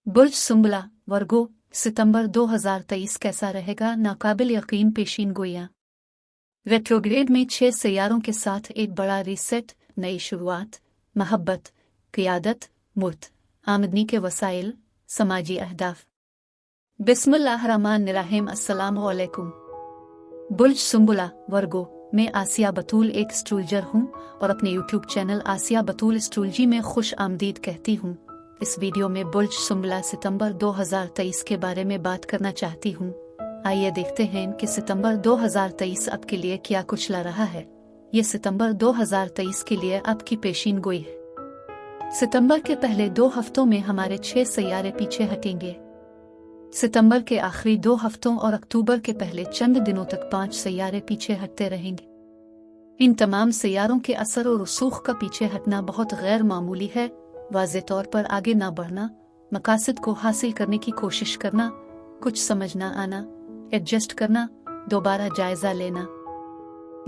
बुर्ज सुंबला वर्गो सितंबर 2023 कैसा रहेगा? नाकाबिल यकीन पेशीन गोइयां। रेट्रोग्रेड में 6 सैयारों के साथ एक बड़ा रीसेट, नई शुरुआत, महब्बत, क़ियादत, मुल्क, आमदनी के वसाइल, समाजी अहदाफ। बिस्मिल्लाहिर्रहमानिर्रहीम। अस्सलामु अलैकुम। बुर्ज सुंबला वर्गो में आसिया बतूल एक एस्ट्रोलॉजर हूँ और अपने यूट्यूब चैनल आसिया बतूल एस्ट्रोलॉजी में खुश आमदीद कहती हूँ। इस वीडियो में बुर्ज सुंबला सितंबर 2023 के बारे में बात करना चाहती हूँ। आइए देखते हैं कि सितंबर 2023 आपके लिए क्या कुछ ला रहा है। ये सितंबर 2023 के लिए आपकी पेशीन गोई है। सितंबर के पहले 2 हफ्तों में हमारे 6 सैयारे पीछे हटेंगे। सितंबर के आखिरी 2 हफ्तों और अक्टूबर के पहले चंद दिनों तक 5 सैयारे पीछे हटते रहेंगे। इन तमाम सैयारों के असर और रसूख का पीछे हटना बहुत गैर मामूली है। वाज़े तौर पर आगे ना बढ़ना, मकासद को हासिल करने की कोशिश करना, कुछ समझ ना आना, एडजस्ट करना, दोबारा जायजा लेना।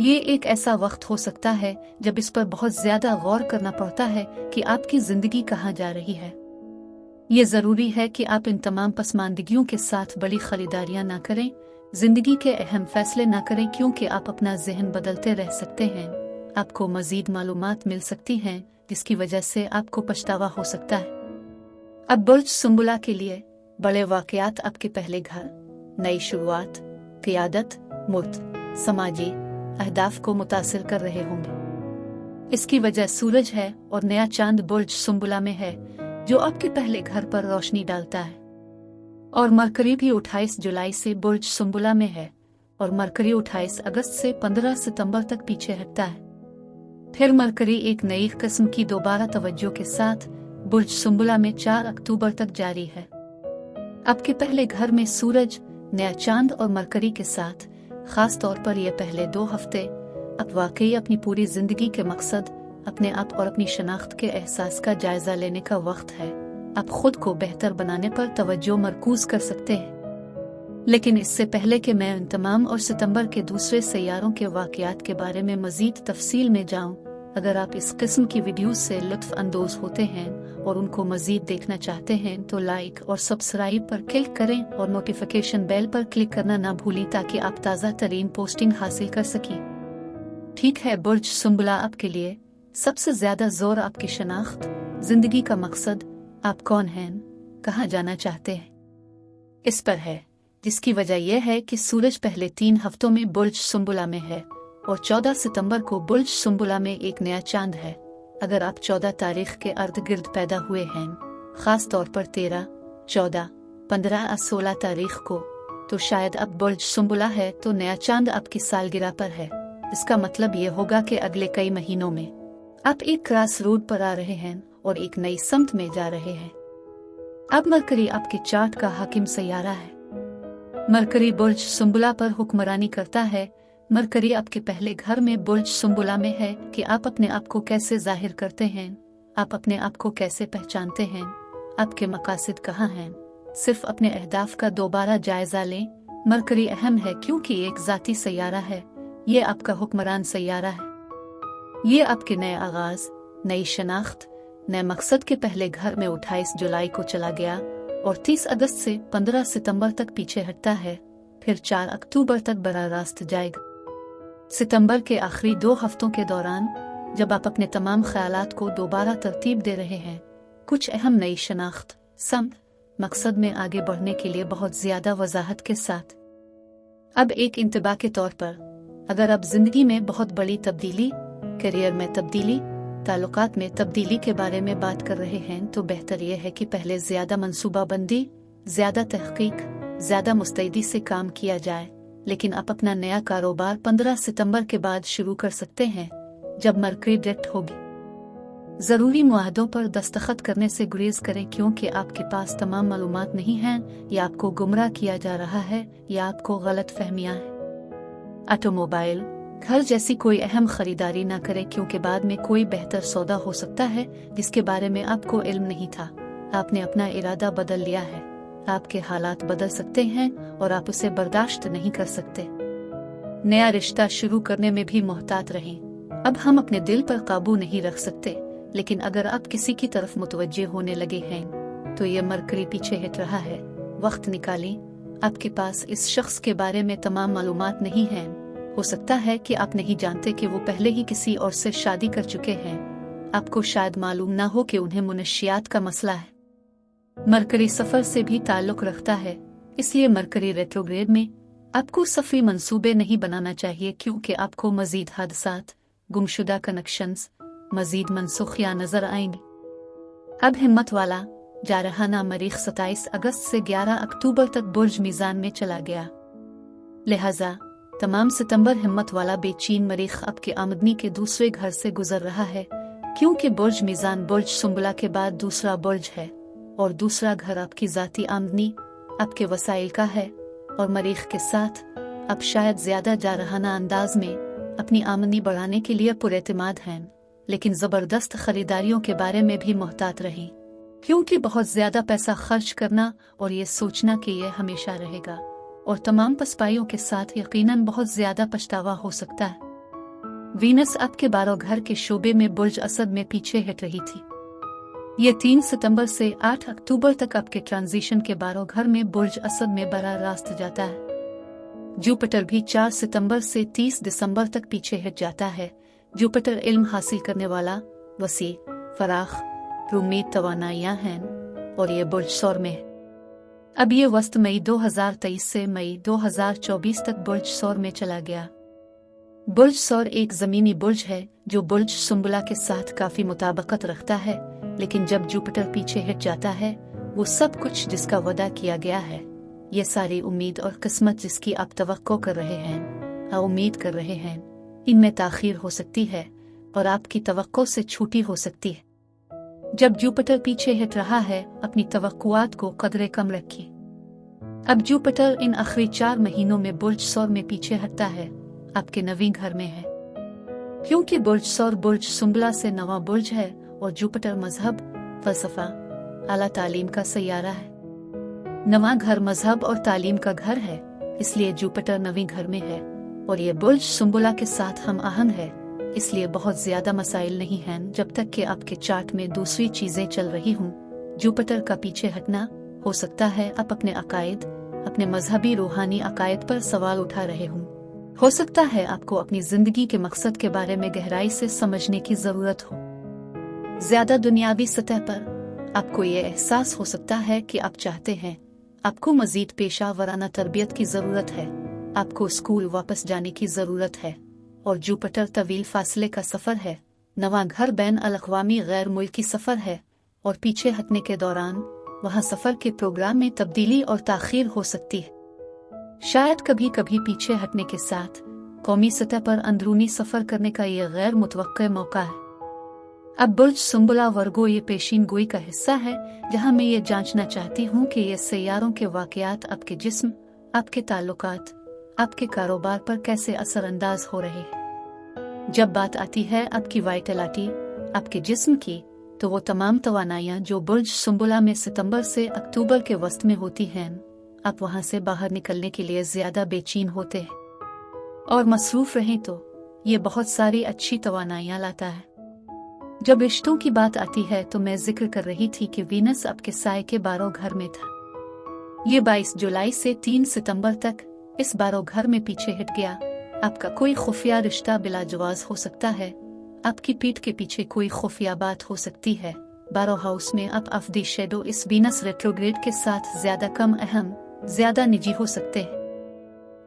ये एक ऐसा वक्त हो सकता है जब इस पर बहुत ज्यादा गौर करना पड़ता है कि आपकी जिंदगी कहाँ जा रही है। ये जरूरी है कि आप इन तमाम पसमानदगियों के साथ बड़ी खरीदारियां ना करें, जिंदगी के अहम फैसले ना करें, क्योंकि आप अपना जहन बदलते रह सकते हैं। आपको मजीद मालूमात मिल सकती हैं जिसकी वजह से आपको पछतावा हो सकता है। अब बुर्ज सुंबला के लिए बड़े वाकयात आपके पहले घर, नई शुरुआत, क़ियादत, मुल्क, समाजी अहदाफ को मुतासिर कर रहे होंगे। इसकी वजह सूरज है और नया चांद बुर्ज सुंबला में है जो आपके पहले घर पर रोशनी डालता है। और मरकरी भी 28 जुलाई से बुर्ज सुंबला में है और मरकरी 28 अगस्त से 15 सितंबर तक पीछे हटता है। फिर मरकरी एक नई किस्म की दोबारा तवज्जो के साथ बुर्ज सुंबला में 4 अक्टूबर तक जारी है। आपके पहले घर में सूरज, नया चांद और मरकरी के साथ खास तौर पर यह पहले 2 हफ्ते आप वाकई अपनी पूरी जिंदगी के मकसद, अपने आप और अपनी शनाख्त के एहसास का जायजा लेने का वक्त है। आप खुद को बेहतर बनाने पर तवज्जो मरकूज कर सकते हैं। लेकिन इससे पहले कि मैं इन तमाम और सितंबर के दूसरे सैयारों के वाकयात के बारे में मजीद तफसील में जाऊं, अगर आप इस किस्म की वीडियोस से लुत्फ अंदोज होते हैं और उनको मजीद देखना चाहते हैं तो लाइक और सब्सक्राइब पर क्लिक करें और नोटिफिकेशन बेल पर क्लिक करना ना भूलें ताकि आप ताज़ा तरीन पोस्टिंग हासिल कर सकें। ठीक है, बुर्ज सुंबला आपके लिए सबसे ज्यादा जोर आपकी शनाख्त, जिंदगी का मकसद, आप कौन हैं, कहाँ जाना चाहते हैं, इस पर है। जिसकी वजह यह है कि सूरज पहले 3 हफ्तों में बुर्ज सुंबला में है और 14 सितंबर को बुर्ज सुंबला में एक नया चांद है। अगर आप 14 तारीख के अर्द गिर्द पैदा हुए हैं, खास तौर पर 13, 14, 15 और 16 तारीख को, तो शायद अब बुर्ज सुंबला है तो नया चांद आपकी सालगिरह पर है। इसका मतलब ये होगा कि अगले कई महीनों में आप एक क्रॉस रोड पर आ रहे हैं और एक नई समत में जा रहे हैं। अब मरकरी आपके चार्ट का हाकिम सैयारा है। मरकरी बुर्ज सुंबला पर हुक्मरानी करता है। मरकरी आपके पहले घर में बुर्ज सुंबला में है कि आप अपने आप को कैसे जाहिर करते हैं, आप अपने आप को कैसे पहचानते हैं, आपके मकासद कहाँ हैं। सिर्फ अपने अहदाफ का दोबारा जायजा लें। मरकरी अहम है क्योंकि एक जाती सैयारा है। ये आपका हुक्मरान सैयारा है। ये आपके नए आगाज, नई शनाख्त, नए मकसद के पहले घर में 28 जुलाई को चला गया और 30 अगस्त से 15 सितंबर तक पीछे हटता है, फिर 4 अक्टूबर तक बराह रास्त जाएगा। सितंबर के आखिरी 2 हफ्तों के दौरान जब आप अपने तमाम ख्यालात को दोबारा तरतीब दे रहे हैं, कुछ अहम नई शनाख्त, समत, मकसद में आगे बढ़ने के लिए बहुत ज्यादा वजाहत के साथ। अब एक इंतबा के तौर पर, अगर आप जिंदगी में बहुत बड़ी तब्दीली, करियर में तब्दीली, ताल्लुकात में तब्दीली के बारे में बात कर रहे हैं तो बेहतर यह है कि पहले ज्यादा मंसूबाबंदी, ज्यादा तहकीक, ज्यादा मुस्तैदी से काम किया जाए। लेकिन आप अपना नया कारोबार 15 सितंबर के बाद शुरू कर सकते हैं जब मरकरी डायरेक्ट होगी। जरूरी मुआहदों पर दस्तखत करने से गुरेज करें क्योंकि आपके पास तमाम मालूमात नहीं हैं, या आपको गुमराह किया जा रहा है या आपको गलत फहमियां हैं। ऑटोमोबाइल, घर जैसी कोई अहम खरीदारी ना करें क्योंकि बाद में कोई बेहतर सौदा हो सकता है जिसके बारे में आपको इल्म नहीं था। आपने अपना इरादा बदल लिया है। आपके हालात बदल सकते हैं और आप उसे बर्दाश्त नहीं कर सकते। नया रिश्ता शुरू करने में भी मोहतात रहें। अब हम अपने दिल पर काबू नहीं रख सकते, लेकिन अगर आप किसी की तरफ मुतवज्जे होने लगे हैं तो ये मरकरी पीछे हट रहा है। वक्त निकालें। आपके पास इस शख्स के बारे में तमाम मालूमात नहीं हैं। हो सकता है कि आप नहीं जानते कि वो पहले ही किसी और से शादी कर चुके हैं। आपको शायद मालूम ना हो कि उन्हें मुनशियात का मसला है। मरकरी सफर से भी ताल्लुक रखता है, इसलिए मरकरी रेट्रोग्रेड में आपको सफरी मंसूबे नहीं बनाना चाहिए, क्योंकि आपको मजीद हादसात, गुमशुदा कनेक्शंस, मजीद मनसूखियां नजर आएंगे। अब हिम्मत वाला जारहाना मरीख 27 अगस्त से 11 अक्टूबर तक बुर्ज मीज़ान में चला गया। लिहाजा तमाम सितंबर हिम्मत वाला बेचैन मरीख आपके आमदनी के दूसरे घर से गुजर रहा है, क्योंकि बुर्ज मीज़ान बुर्ज सुंबला के बाद दूसरा बुर्ज है और दूसरा घर आपकी ज़ाती आमदनी, आपके वसाइल का है। और मरीख के साथ अब शायद ज्यादा जारहाना अंदाज में अपनी आमदनी बढ़ाने के लिए पुरएतमाद हैं, लेकिन जबरदस्त खरीदारियों के बारे में भी मुहतात रहें, क्योंकि बहुत ज्यादा पैसा खर्च करना और ये सोचना कि यह हमेशा रहेगा और तमाम पसपाइयों के साथ यकीनन बहुत ज्यादा पछतावा हो सकता है। वीनस आपके 12 घर के शोबे में बुर्ज असद में पीछे हट रही थी। ये 3 सितंबर से 8 अक्टूबर तक आपके ट्रांजिशन के 12 घर में बुर्ज असद में बराह रास्त जाता है। जुपिटर भी 4 सितंबर से 30 दिसंबर तक पीछे हट जाता है। जुपिटर इल्म हासिल करने वाला, वसी, फराख, उम्मीद तवानाइयां हैं और ये बुर्ज सौर में है। अब ये वस्त मई 2023 से मई 2024 तक बुर्ज सौर में चला गया। बुर्ज सौर एक जमीनी बुर्ज है जो बुर्ज सुंबला के साथ काफी मुताबिकत रखता है, लेकिन जब जुपिटर पीछे हट जाता है वो सब कुछ जिसका वादा किया गया है, ये सारी उम्मीद और किस्मत जिसकी आप तवक्को कर रहे हैं, उम्मीद कर रहे हैं, इनमें ताखीर हो सकती है और आपकी तवक्को से छूटी हो सकती है। जब जुपिटर पीछे हट रहा है अपनी तवक्कुआत को कदरे कम रखिए। अब जुपिटर इन आखिरी 4 महीनों में बुर्ज सौर में पीछे हटता है, आपके 9वें घर में है। क्योंकि बुर्ज सौर बुर्ज सुंबला से 9वां बुर्ज है और जुपिटर मजहब, फलसफा, आला तालीम का सैयारा है। 9वां घर मजहब और तालीम का घर है, इसलिए जुपिटर 9वें घर में है और ये बुर्ज सुंबला के साथ हम आहंग है, इसलिए बहुत ज्यादा मसाइल नहीं हैं जब तक कि आपके चार्ट में दूसरी चीजें चल रही हों। जुपिटर का पीछे हटना हो सकता है आप अपने अकायद, अपने मजहबी रूहानी अकायद पर सवाल उठा रहे हों। हो सकता है आपको अपनी जिंदगी के मकसद के बारे में गहराई से समझने की जरूरत हो। ज्यादा दुनियावी सतह पर आपको ये एहसास हो सकता है कि आप चाहते हैं, आपको मजीद पेशा वराना तरबियत की जरूरत है, आपको स्कूल वापस जाने की जरूरत है। और जुपिटर तवील फासले का सफर है, 9वां घर बैन अल-अक़वामी गैर मुल्की सफर है और पीछे हटने के दौरान वहां सफर के प्रोग्राम में तब्दीली और ताखीर हो सकती है। शायद कभी कभी पीछे हटने के साथ कौमी सतह पर अंदरूनी सफर करने का ये गैर मुतवक्के मौका है। अब बुर्ज सुंबला वर्गो ये पेशीन गोई का हिस्सा है जहां मैं ये जांचना चाहती हूँ कि ये सैयारों के वाकयात आपके जिस्म, आपके ताल्लुकात, आपके कारोबार पर कैसे असरअंदाज हो रहे हैं। जब बात आती है आपकी वाइटलिटी, आपके जिस्म की, तो वो तमाम तवानाइयां जो बुर्ज सुंबला में सितंबर से अक्टूबर के वस्त में होती हैं, आप वहां से बाहर निकलने के लिए ज्यादा बेचैन होते हैं और मसरूफ रहें तो ये बहुत सारी अच्छी तवानाइयां लाता है। जब रिश्तों की बात आती है तो मैं जिक्र कर रही थी कि वीनस आपके साए के 12 घर में था। ये 22 जुलाई से 3 सितंबर तक इस 12 घर में पीछे हट गया। आपका कोई खुफिया रिश्ता बिलाजवाज हो सकता है, आपकी पीठ के पीछे कोई खुफिया बात हो सकती है। 12 हाउस में आप अफदी शेडो इस वीनस रेट्रोग्रेड के साथ ज्यादा कम अहम, ज्यादा निजी हो सकते हैं।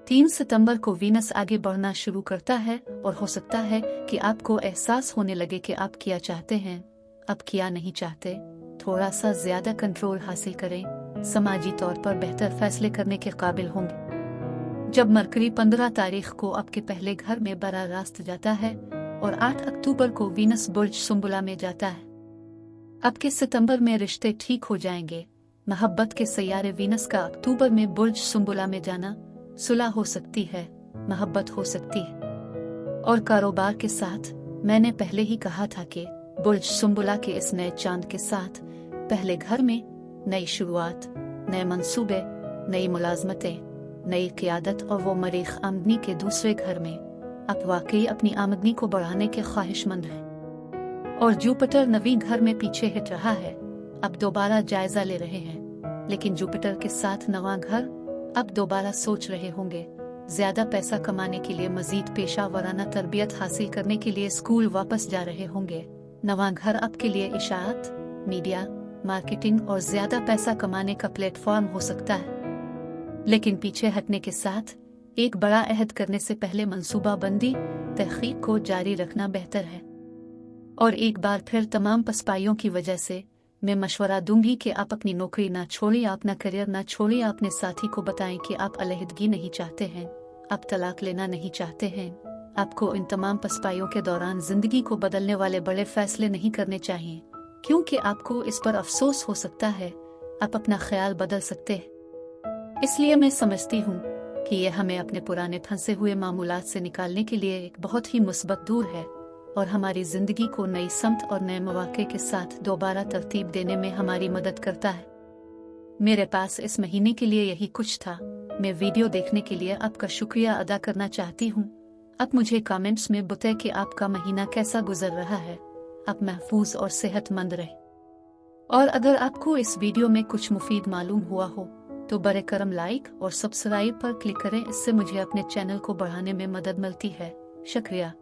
3 सितंबर को वीनस आगे बढ़ना शुरू करता है और हो सकता है कि आपको एहसास होने लगे कि आप क्या चाहते हैं, आप क्या नहीं चाहते। थोड़ा सा ज्यादा कंट्रोल हासिल करें, समाजी तौर पर बेहतर फैसले करने के काबिल होंगे। जब मरकरी 15 तारीख को आपके पहले घर में बराह रास्त जाता है और 8 अक्टूबर को वीनस बुर्ज सुंबला में जाता है, आपके सितंबर में रिश्ते ठीक हो जाएंगे। मोहब्बत के सैयारे वीनस का अक्टूबर में बुर्ज सुंबला में जाना सुलह हो सकती है, मोहब्बत हो सकती है। और कारोबार के साथ मैंने पहले ही कहा था कि बुर्ज सुंबला के इस नए चांद के साथ पहले घर में नई शुरुआत, नए मंसूबे, नई मुलाजमतें, नई क़ियादत और वो मरीख आमदनी के दूसरे घर में आप वाकई अपनी आमदनी को बढ़ाने के ख्वाहिशमंद हैं और जुपिटर नवी घर में पीछे हट रहा है, अब दोबारा जायजा ले रहे हैं। लेकिन जुपिटर के साथ नवा घर, अब दोबारा सोच रहे होंगे। ज्यादा पैसा कमाने के लिए, मजीद पेशा वराना तरबियत हासिल करने के लिए स्कूल वापस जा रहे होंगे। नवा घर आपके लिए इशाअत, मीडिया, मार्केटिंग और ज्यादा पैसा कमाने का प्लेटफॉर्म हो सकता है। लेकिन पीछे हटने के साथ एक बड़ा अहद करने से पहले मंसूबाबंदी, तहकीक को जारी रखना बेहतर है। और एक बार फिर तमाम पसपाइयों की वजह से मैं मशवरा दूंगी कि आप अपनी नौकरी ना छोड़ें, अपना करियर ना छोड़ें। अपने साथी को बताएं कि आप अलहदगी नहीं चाहते हैं, आप तलाक लेना नहीं चाहते हैं। आपको इन तमाम पसपाइयों के दौरान जिंदगी को बदलने वाले बड़े फैसले नहीं करने चाहिए, क्योंकि आपको इस पर अफसोस हो सकता है। आप अपना ख्याल बदल सकते हैं। इसलिए मैं समझती हूँ कि यह हमें अपने पुराने फंसे हुए मामूलात से निकालने के लिए एक बहुत ही मुस्बत दूर है और हमारी जिंदगी को नई समत और नए मौके के साथ दोबारा तरतीब देने में हमारी मदद करता है। मेरे पास इस महीने के लिए यही कुछ था। मैं वीडियो देखने के लिए आपका शुक्रिया अदा करना चाहती हूँ। आप मुझे कमेंट्स में बताएं कि आपका महीना कैसा गुजर रहा है। आप महफूज और सेहतमंद रहे। और अगर आपको इस वीडियो में कुछ मुफीद मालूम हुआ हो तो बरे करम लाइक और सब्सक्राइब पर क्लिक करें। इससे मुझे अपने चैनल को बढ़ाने में मदद मिलती है। शुक्रिया।